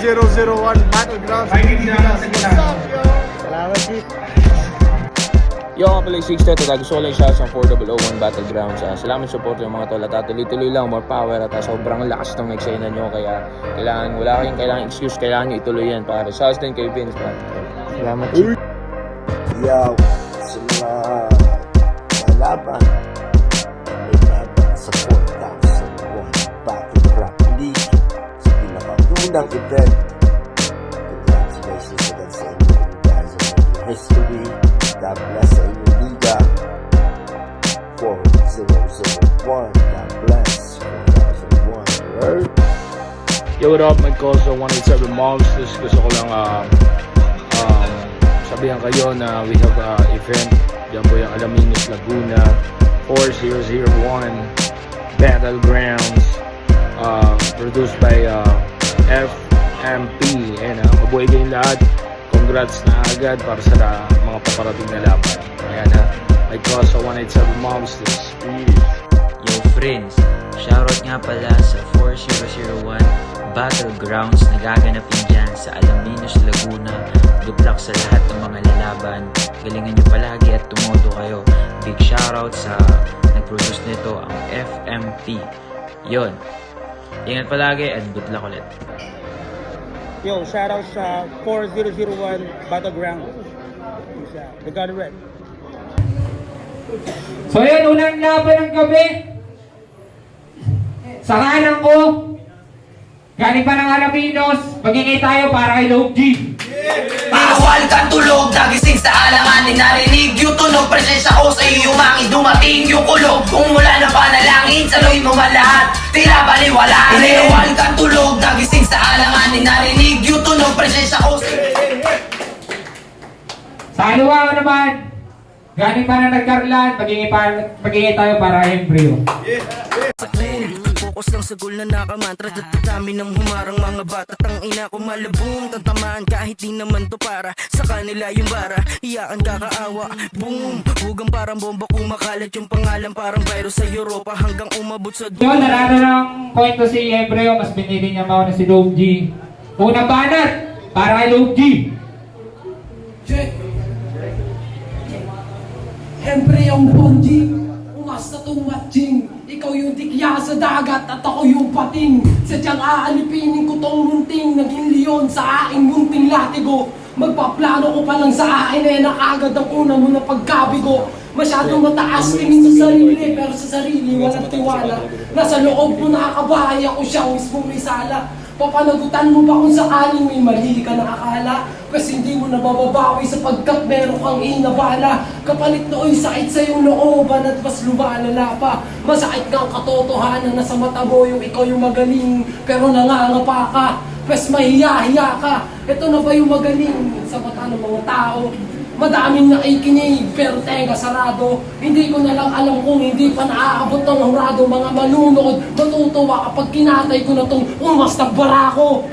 4001 Battlegrounds. Salamat, Chief. Yo, nga pala yung 630 at gusto ko lang siya sa 4001 Battlegrounds. Salamat sa support yung mga tol at tuloy-tuloy lang, more power at sobrang lakas ng eksena nyo. Kaya wala kayong kailangan excuse, kailangan nyo ituloy yan para sa din kay Vince. Salamat, Chief. Yo, sa mga lalaban, may laban sa 4001 Battle Rap League sa pinakaunang event. Congratulations again sa inyo. You guys are making history. God bless sa inyong liga. 4001. God bless. 4001. Word. Yo, what up, my cousin 187 Monsters. Gusto ko lang sabihan kayo na we have event. Diyan po yung Alaminos, Laguna 4001 Battlegrounds, produced by FMP. And mabuhay kayong lahat. Congrats na agad para sa mga paparating na laban. Ayan ha, my cousin 187 Monsters. Yo friends, shoutout nga pala sa 4001 Battlegrounds na gaganapin dyan sa Alaminos, Laguna. Good luck sa lahat ng mga lalaban. Galingan nyo palagi at tumodo kayo. Big shoutout sa nag-produce nito, ang FMP. Yon. Ingat palagi and good luck ulit. Yo, shoutout sa 4001 Battleground. The God Red. So yun, unang laban ng gabi. Sa kanan ko, galing pa ng Alaminos, magingay tayo para kay Log G. Bawal kang tulog, nagising sa alanganin. Narinig yung tunog, presensya ko sa iyo umangin. Dumating yung kulog, umula na panalangin. Saluhin mo man lahat, tila baliwalain. Bawal kang tulog, nagising sa alanganin. Narinig yung tunog, presensya ko sa iyo. Sa kaliwa ko naman, galing pa ng Nagkarlan, magingay tayo para kay Embryo. Focus lang sa goal na nakamantra. Dami ng humarang mga bata. Tang ina ko malabong tantamaan kahit di naman to para sa kanila yung bara. Iyaan kakaawa, boom. Hugang parang bomba kumakalat yung pangalan parang virus sa Europa hanggang umabot sa Yun, narano ng kwento si Embryo, mas binili niya mauna si Log G. Unang banat, para kay Log G. Check. Siyempre yung Bonji, umas na tumatching. Ikaw yung tikya sa dagat at ako yung pating. Sadyang aalipinin ko tong munting naging leon sa aking munting latigo. Magpaplano ko pa lang sa akin na agad ang una mo na pagkabigo. Masyadong mataas tingin sa sarili, pero sa sarili walang tiwala. Nasa loob mo nakakabahay ako siya mismo may sala. Papanagutan mo ba kung sakaling may mali ka na akala? Kasi hindi mo nabababawi sapagkat meron kang inabala. Kapalit nooy sakit sa iyong looban at mas lumalala pa. Masakit kang katotohanan na sa mata mo yung ikaw yung magaling. Pero nangangapa ka, pues mahiya-hiya ka. Ito na ba yung magaling sa mata ng mga tao? Madaming nakikinig pero tenga sarado. Hindi ko na lang alam kung hindi pa naaabot ng hurado. Mga malunod, matutuwa kapag kinatay ko na tong umas na barako.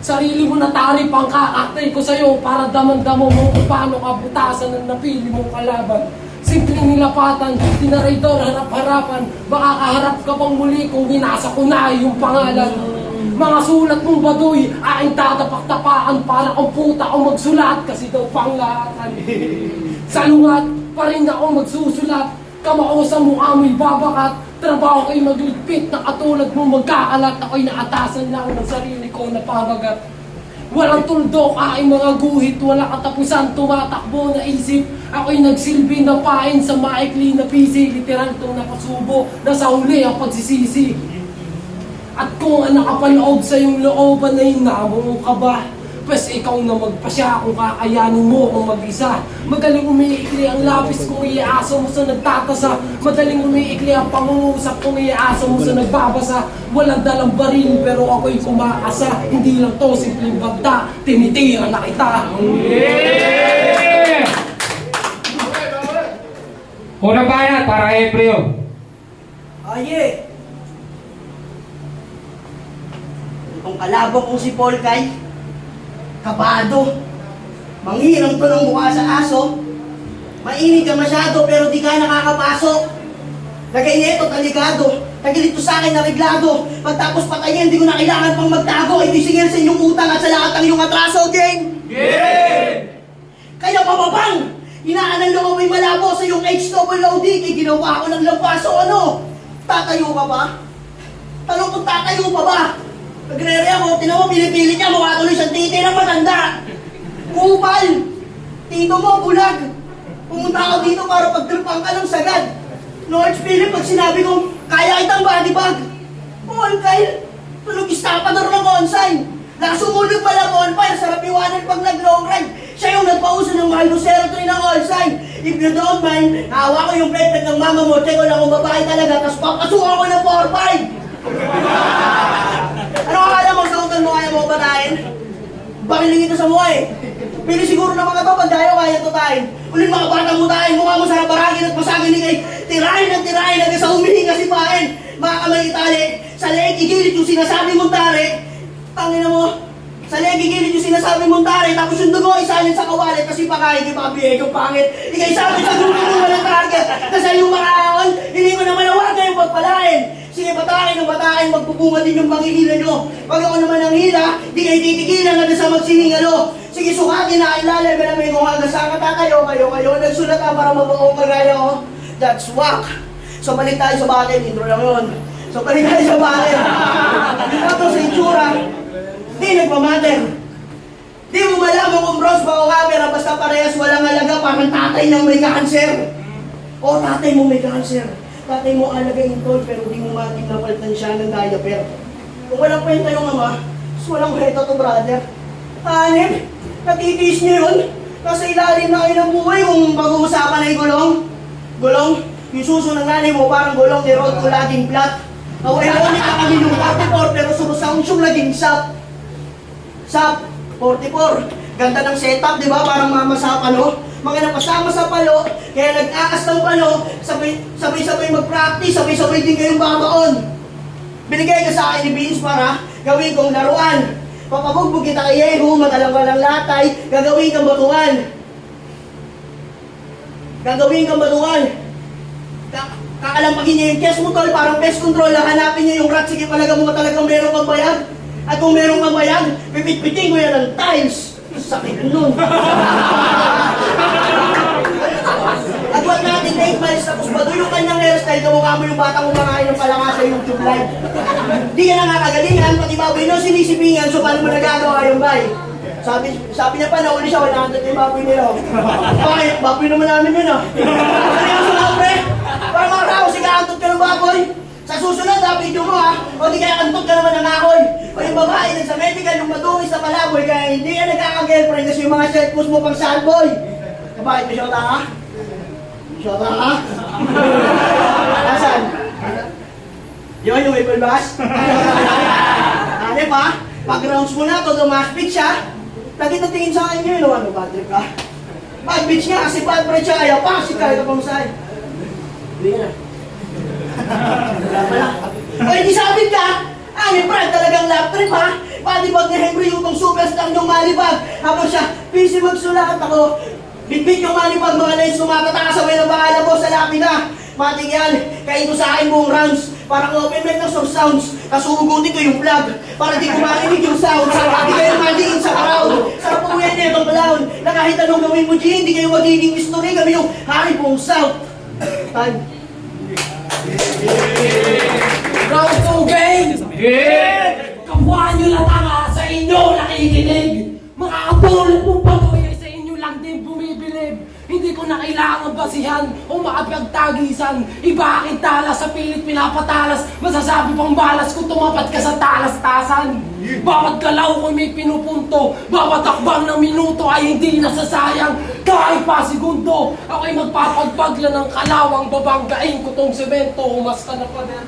Sarili mo na tarip ang kakaktay ko sa'yo para daman-damo mo kung paano ka butasan ng napili mong kalaban. Simpleng nilapatan, tinaraydor, harap-harapan. Baka kaharap ka pang muli kung binasa ko na yung pangalan. Mga sulat mong baduy, aking tatapak-tapakan para kung puta ako magsulat kasi daw panglahatan. Sa lungat, pa rin ako magsusulat. Kamao sa mukha mo'y babakat. Trabaho ko'y magligpit na katulad mo magkakalat. Ako'y naatasan lang ng sarili ko na pabagat. Walang tuldok, aking mga guhit. Walang katapusan, tumatakbo na isip. Ako'y nagsilbi na pain sa maikli na pisi. Literal tong nakasubo na sa huli ang pagsisisi. At kung ang nakapaloob sa iyong looban na hinamo ka ba? Pues ikaw na magpasya kung kakayanin mo kung mag-isa. Madaling umiikli ang lapis kung iaaso mo sa nagtatasa. Madaling umiikli ang pangungusap kung iaaso mo sa nagbabasa. Walang dalang baril pero ako'y kumakasa. Hindi lang to simpleng bagta, tinitira na kita. Yeah! Unang banat para kay Ebreo. Aye! Itong kalaban kong si Paul Kay, kabado. Manghiram to ng mukha sa aso. Mainit ka masyado pero di ka nakakapasok. Lagay nito talikado. Tagilito sa akin na reglado. Pagtapos patayin, di ko na kailangan pang magtago. Itisingil sa inyong utang at sa lahat ng iyong atraso, gang! Yeah! Kaya pababang! Inaanan lang ako'y malabo sa iyong HWOD. Kaya ginawa ko ng lampaso, ano? Tatayo ka ba? Tanong kung tatayo pa ba? Nagre-re ako, tinan mo, pinipili niya, mukha tuloy siyang titi ng matanda. Kupal! Tito mo, bulag! Pumunta ako dito para pagtripang ka ng sagad. Lord Philip, pag sinabi kong kaya kitang body bag. Paul Kyle, tulog istapador ng consign. Nakasumulog pala bonfire, sarap iwanan pag nag-long ride. Siya yung nagpauso ng mahal ng 03 ng all sign. If you don't mind, naawa ko yung pepet ng mama mo, check ko lang kung babae talaga, tapos papasukan ko ng 4-5. Ano akala mo sa utang mo kaya mo patayin? Bakiling ito sa mukha eh. Pili siguro ng mga to, pag tayo kaya tutayin. Ulit mga batang mutahin, mukha mo sa paragin at pasagin ni kay tirahin hanggang sa humihinga si pain. Mga kamay itali, sa leeg igilid yung sinasabi mong tari. Tangina mo, sa leeg igilid yung sinasabi mong tari, tapos yung dugo isalin sa kawalit kasi pakain kay pabiyay kong pangit. Ikay sabi sa grupo mo walang target, kasi yung makaon, hindi mo naman nawag kayong pagpalain. Sige, batakin ng batakin, magpupuma din yung panghihila nyo. Pag ako naman ang hila, di kayo titigilan hanggang sa magsihingalo. Sige, sukatin na ilalim, malamig kung hanggang saan katatayo kayo. Nagsulat ka para mabuong kagaya ko. That's whack. So, balik tayo sa batin. Intro lang yun. So, balik tayo sa batin. Tapos sa itsura, di nagmamatter. Di mo malaman kung bros ba o camera, basta parehas walang alaga, parang tatay nang may cancer. O, tatay mo may cancer. Tatay mo alagay yung toy, pero di mo matig na palitan siya ng diaper. Kung walang kwenta yung ama, mas walang kwenta to, brother. Hanip, natitiis niyo yun. Nasa ilalim na kayo ng buhay kung pag-uusapan ay gulong. Gulong, yung suso ng nanay mo parang gulong ni road ko laging flat. Ironic na kami yung 44, pero surusound yung naging SAP. SAP, 44. Ganda ng setup, di ba? Parang mama sa palo. Mga napasama sa palo, kaya nag-aas ng palo, sabay-sabay mag-practice, sabay-sabay din kayong babaon. Binigay ka sa akin ni Vince para gawin kong laruan. Papabugbog kita kay Yehu, matalang-walang latay, gagawin kang batuan. Gagawin kang batuan. Kakalampagin niya yung chest mo, tol, parang pest control, hanapin niya yung rat, sige palaga mo talagang meron kang bayag. At kung meron kang bayag, pipit-piting ko yan ng tiles. Sakit nun. At wag natin 8 miles tapos bago yung kanyang hairstyle, kamukha mo yung batang umakain ng palanga sa YouTube live. Di ka nakakagalingan, pati baboy no, sinisipingan, so paano mo nagagawa yung bay? Sabi niya pa, nauli siya, 100 yung baboy nila. Bakit? Baboy naman namin yun ah. Seryoso na pre? Para mga tao, sigaantot ka ng baboy. Sa susunod, video mo ha, o di kaya kantot ka naman ng akoy. O yung babae, nagsa medical, yung madungis na palaboy, kaya hindi ka nagkaka-girlfriend kasi yung mga set post mo pang salboy. Bakit may shota ka? May shota ka? Nasaan? Yun, yung may palbas? Ano pa? Pag-rounds mo na, todo maspit siya. Lagi natingin sa akin yun, ano, bad trip ka? Bad bitch nga, kasi bad bread siya, ayaw pa, kasi kaya ka pamasahe. Hindi ka na. Wala pala. O hindi sabit ka? Ani Brad, talagang lap trip ha? Body bag ni Henry yung tong superstar niyong malibag. Habang siya, busy magsulat ako. Bitbit yung manipag mga lens, tumatata sa may nabahala mo sa lapida. Matik yan, kain ko sa akin buong rounds. Parang open mic ng sounds. Kasugutin ko yung vlog para di ko marinig yung sounds. Di kayo mandiin sa crowd. Sarap po yan itong clown. Na kahit anong gawin mo, G, hindi kayo magiging history. Kami yung hari pong south. Time. Round 2 game! Kapwa nyo lang tanga, sa inyo nakikinig. Mga katulad mong patuloy sa inyo lang din bumibilib. Hindi ko na kailangan basihan o makapagtagisan. Iba aking talas sa pilit pinapatalas. Masasabi pang balas kung tumapat ka sa talas-tasan. Bawat galaw ko may pinupunto. Bawat takbang ng minuto ay hindi nasasayang. Kahit pa segundo, ako'y magpapagpagla ng kalawang. Babanggain ko tong semento. Umasta na pa na.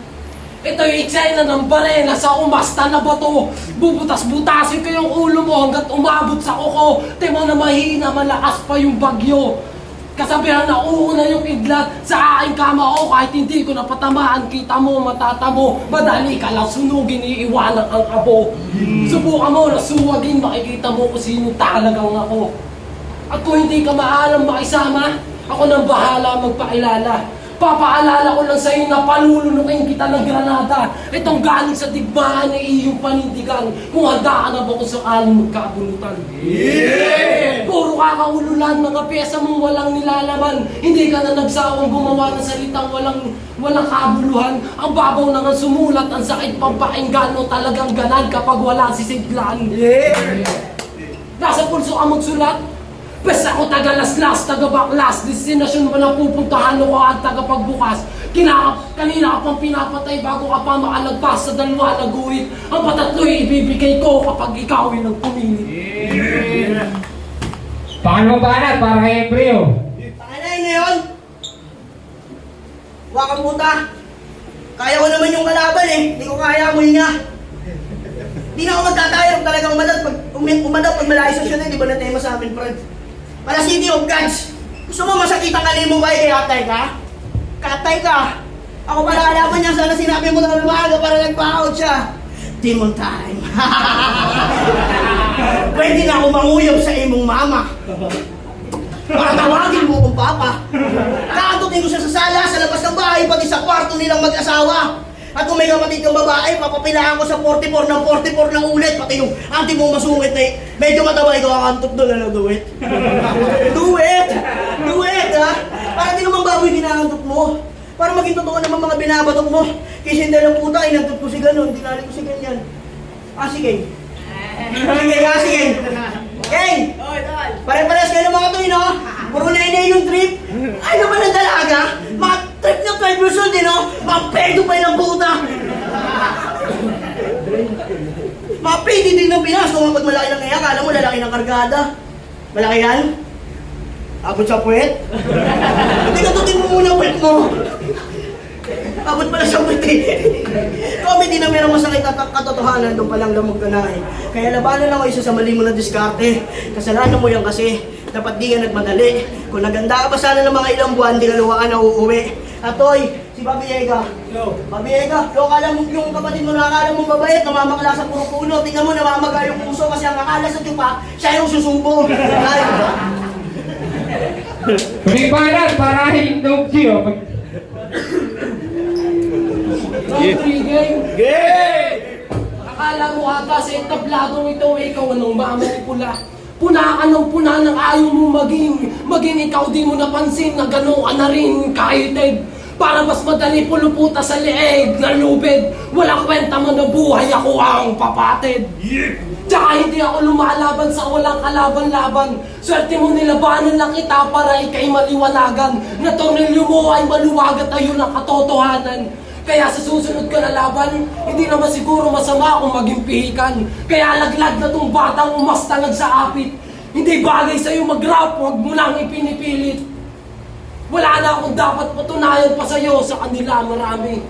Ito yung eksena ng barena sa umasta na bato. Bubutas-butasin ko yung ulo mo hanggat umabot sa kuko. Temo na mahina, malakas pa yung bagyo. Kasabihan na uuna yung idlat sa aking kama o kahit hindi ko napatamaan. Kita mo, matatamo, madali ka lang sunugin, iiwanan ang abo. Subukan mo na suwagin, makikita mo kung sino talagang ako. At kung hindi ka maalam makisama, ako nang bahala magpakilala. Papaalala ko lang sa'yo na palulunukin kita ng granada. Itong galing sa digmaan ng iyong panindigan. Kung handa ka na ba kung sakaling magkabulutan. Puro kakaululan, mga pyesa mong walang nilalaman. Hindi ka na nagsawang gumawa ng salitang walang kabuluhan. Ang babaw na nga sumulat, ang sakit pang pakinggan o talagang ganad kapag wala sisiglan. Nasa pulso ka magsulat? Basta ako taga-laslas, taga-baklas, destinasyon mo na pupuntahan ko at taga-pagbukas. Kanina ka pang pinapatay bago ka pa makalagpas sa dalawa na guhit. Ang patatlo'y ibibigay ko kapag ikaw ay nagpumilit. Paano mo banat para kay Embryo? Pakinain na yun. Wakang puta. Kaya ko naman yung kalaban eh. Hindi ko kaya mo niya. Hindi na ako magtatayarap talagang umadap pag malayo sa siya na. Di ba na tema sa amin, Fred? Para City of Gods. Gusto mo masakit ang kalimong ba eh? Katay ka? Katay ka. Ako pala kalaban niya. Sana sinabi mo na umaga para nagpa-out siya. Demon time. Pwede na ako manguyab sa imong mama. Para tawagin mo kong papa. Kaantutin ko siya sa sala, sa labas ng bahay, pati sa kwarto nilang mag-asawa. At kung may kapatid kang babae, papapilaan ko sa 44 ng 44 ng ulit. Pati yung auntie mong masungit na medyo mataba, ikaw kakantok doon na do it. Do it! Do it, ha? Para di naman baboy kinakantok mo. Para maging totoo naman mga binabatok mo. Kasi hindi lang puta, inantok ko si ganon, dinali ko si ganyan. Ah, sige. Sige, ah, sige. Ken! Pare-pares kayo ng mga to, no? Puro na yung trip. Ay naman ang dalaga. Mga trip ng 12 years old, no? Mga pedo pa yun ang puta. Mga pedi din ng Pinas. Kung pag malaki lang kaya, akala mo lalaki ng kargada. Malaki yan? Abot sa puwet? Hindi ka tutin mo muna puwet mo. Abot pala sa puwet eh. Comedy na merong masakit at katotohanan, doon palang lamog ka na eh. Kaya labanan lang ako isa sa mali mo na diskarte. Kasalanan mo yan kasi. Dapat di ka nagmadali. Kung naganda ka pa sana ng mga ilang buwan, di ka luwaan na uuwi. At oy, si Bobby Ega. Bobby Ega, akala mo yung kapatid mo na akala mong mabait, namamakla sa puro puno. Tingnan mo, namamaga yung puso kasi ang akala sa tupa, siya yung susubo. May banat para kay Dog G, oh. Game! Akala mo ata sa entablado ito, ikaw anong mamanipula. Puna ka ng puna ng ayaw mo maging ikaw di mo napansin na gano'n ka na rin kahited. Para mas madali puluputa sa leeg na lubid. Walang kwenta mo na buhay ako ang papatid. Tsaka hindi ako lumalaban sa walang kalaban-laban. Swerte mo nilabanan lang kita para ikay maliwanagan. Na tornilyo mo ay maluwag at ayun ang katotohanan. Kaya sa susunod ka na laban, hindi naman siguro masama kung maging pihikan. Kaya laglag na tong batang umastangag sa apit. Hindi bagay sa'yo mag-rap, huwag mo lang ipinipilit. Wala na akong dapat patunayan pa sa'yo, sa kanila marami.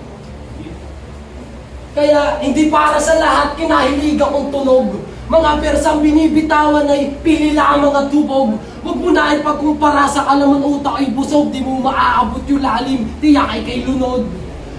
Kaya hindi para sa lahat kinahilig akong tunog. Mga persang binibitawan ay pili lamang at tubog. Huwag mo na ipagkumpara sa kalaman utak ay busog. Di mo maaabot yung lalim, tiyak ay kay lunod.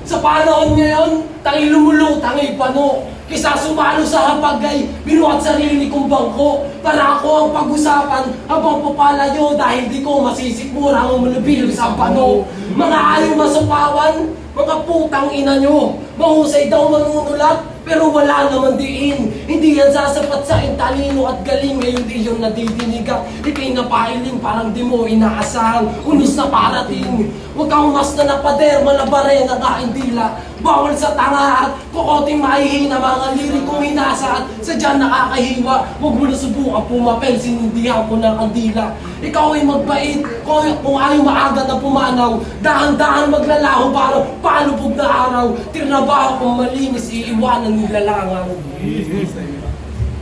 Sa panahon ngayon, tangi lumulutang ay pano. Kisa sumalo sa hapagay, binuhat sarili kong bangko para ako ang pag-usapan habang papalayo dahil di ko masisikmura ang umulubil sa pano. Mga ayaw masupawan, mga putang ina nyo, mahusay daw manunulat pero wala naman diin. Hindi yan sasapat sa talino at galing. Ngayon di yun nadidinig at ikay napailing parang di mo inaasahang unos na parating. Huwag kang mas na napader, malabare na kain dila. Bawal sa tanga at kukoting mahihina mga lirikong hinasa at sadya nakakahiwa. Huwag mo na subukan pumapel, sinindihan ko ng kandila. Ikaw ay magbait, kung ayaw maaga na pumanaw. Dahan-dahan maglalaho para palubog na araw. Tirnabaho kung malinis, iiwanan nila langaw.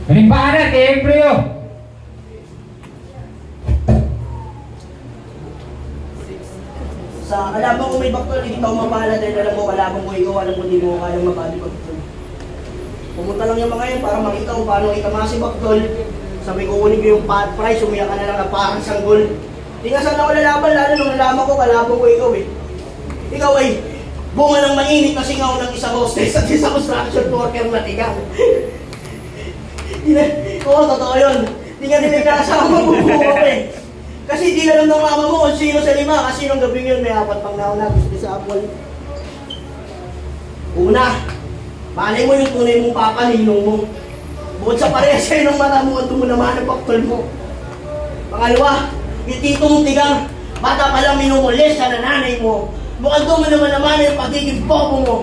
Malimbanan kay Embryo. Sa kalaban ko may baktol, hindi ka umapala dahil alam mo kalaban ko ikaw, alam ko hindi mo kayang mabali baktol. Pumunta lang yung mga yun para makita kung paano itama si baktol. Sabi ko kunin ko yung pot price, umiyak ka na lang na parang sanggol. Di nga sana ako lalaban, lalo nung nalaman ko kalaban ko ikaw eh. Ikaw ay bunga ng mainit na singaw ng isang hostess at isang construction worker na tigang. Oo, totoo yun. Di nga nila nakasama bubuo ko eh. Kasi di alam ng mama mo kung sino sa lima, kasi nung gabing yun may 4 pang nauna, gusto sa apple. Una, malay mo yung tunay mong papa, ninong mo. Bukod sa pareha sa'yo ng mata mo, ito mo naman ang paktol mo. Pangalawa, yung tito mong tigang, bata pa lang minumulis sa nanay mo. Mukhang mo naman yung pagiging bobo mo.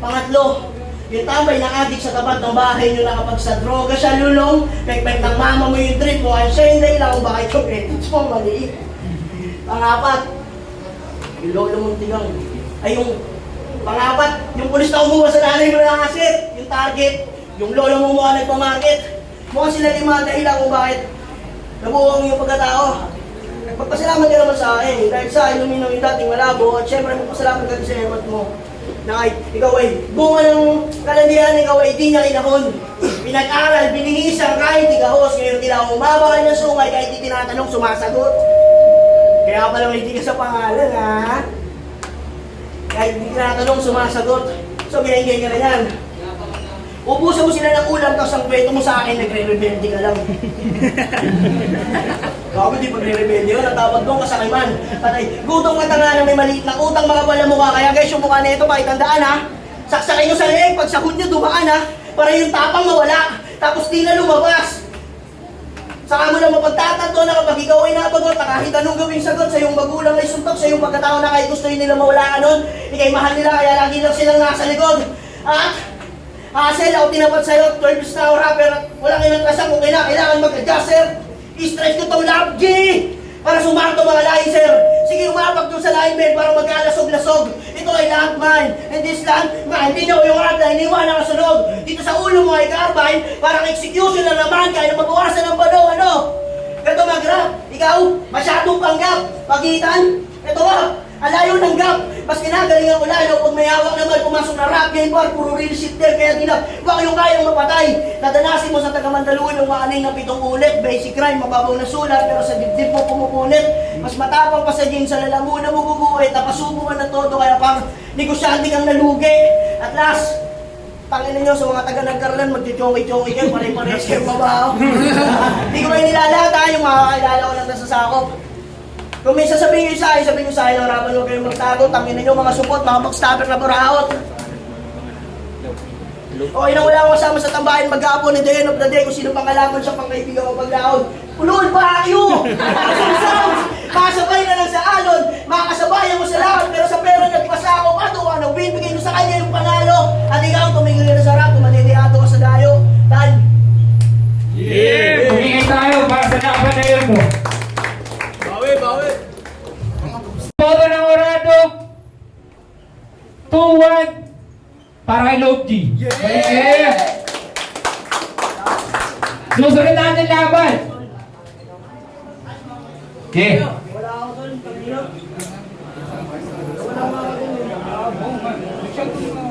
Pangatlo, yung tambay ng adik sa tapat ng bahay nyo na kapag sa droga siya lulong, pekpek ng mama mo yung trip mo, ang siya yung dahilan kung bakit yung credits mo maliit. Pangapat, yung lolo mong tigang, ay yung pangapat, yung pulis na umuha sa nanay mo ng asit, yung target, yung lolo mo mukha nagpamarket. Mukhang sila lima dahilan kung bakit nabuhong yung pagkatao. Magpasalamat ka naman sa akin, dahil sa akin luminaw yung dating malabo, at syempre magpasalamat ka sa effort mo. Na kahit ikaw ay bunga ng kalandian, ikaw ay di niya inahon. Pinag-aral, bininisan kahit ikahos. Ngayon tila umabakal ng sungay kahit di tinatanong sumasagot. Kaya pala hindi ka sa pangalan ha. Kahit di tinatanong sumasagot. So ginagay ka na yan. Ubusan mo sila ng ulam tapos ang kwento mo sa akin nagre-rebelde ka lang. Grabe, di pagre-rebelde yun, natapad doon kasakiman. Patay, gutong matanga na may maliit na utang mga pala mukha. Kaya guys, yung mukha na ito, pakitandaan ha. Saksakin nyo sa leeg, pag sahod nyo, dumaan ha. Para yung tapang mawala, tapos di na lumabas. Saka mo lang mapagtatanto na kapag ikaw ay napagot, na kahit anong gawing sagot sa iyong magulang ay suntok, sa iyong pagkatao na kahit gusto nila mawala ka nun, ikay mahal nila, kaya lagi lang silang nasa likod. At hassle ako tinapat sa'yo, 12 years na rapper at walang ilang kasang kung kailangan mag-adjust, sir. I-stretch ko tong lab, G! Para sumarto mga line, sir. Sige, umapag doon sa line bed para magkalasog-lasog. Ito ay landmine. And this land, hindi nyo yung hardline, iniwan ang kasunog. Dito sa ulo mo ay carbine, parang execution na naman, kaya na mabawasan ng balo, ano? Ito mag-rap, ikaw, masyadong panggap. Pagitan, ito alayo ng gap. Mas kinagalingan ko lalo pag may hawak naman pumasok na rap game bar, puro real shit there, kaya dilap. Wag yung kayang mapatay. Dadanasin mo sa taga-Mandaluyong yung maaning na 7 ulit. Basic crime, mababaw na sulat, pero sa dibdib mo pumupunit. Mas matapang pa sa gym, sa lalamunan mo bubuhay, tapasubukan na todo, kaya pang negosyante kang nalugi. At last, tangin ninyo sa mga taga-Nagkarlan, magti-chongi-chongi kayo, pare-pares kayo mabaho. Hindi ko kayo nilalata, yung makakilala ko lang nasasakop. Kung may sasabihin nyo sa akin, harapan huwag kayong magtago, tangin ninyo mga supot, mga backstabber na buraot. Okay nang wala akong kasama sa tambahin, mag-aapon at the end of the day, kung sino pang alaman siya pang kaibigan ko paglaon. Ulol ba kayo? Makasabay na lang sa alon, makakasabayan mo sa lahat, pero sa pera nagpasako, ato ka na win, bigay mo sa kanya yung panalo. At ikaw, tumingin na sa rap, tumatitiato ka sa dayo. Time! Yeah! Tumingin tayo para sa laban na yun mo. Bawi! Boto ng Orado 2-1 para kay Love G. Yeah! Susunod natin laban. Okay. Wala ako doon, pag-inot. Wala ako doon.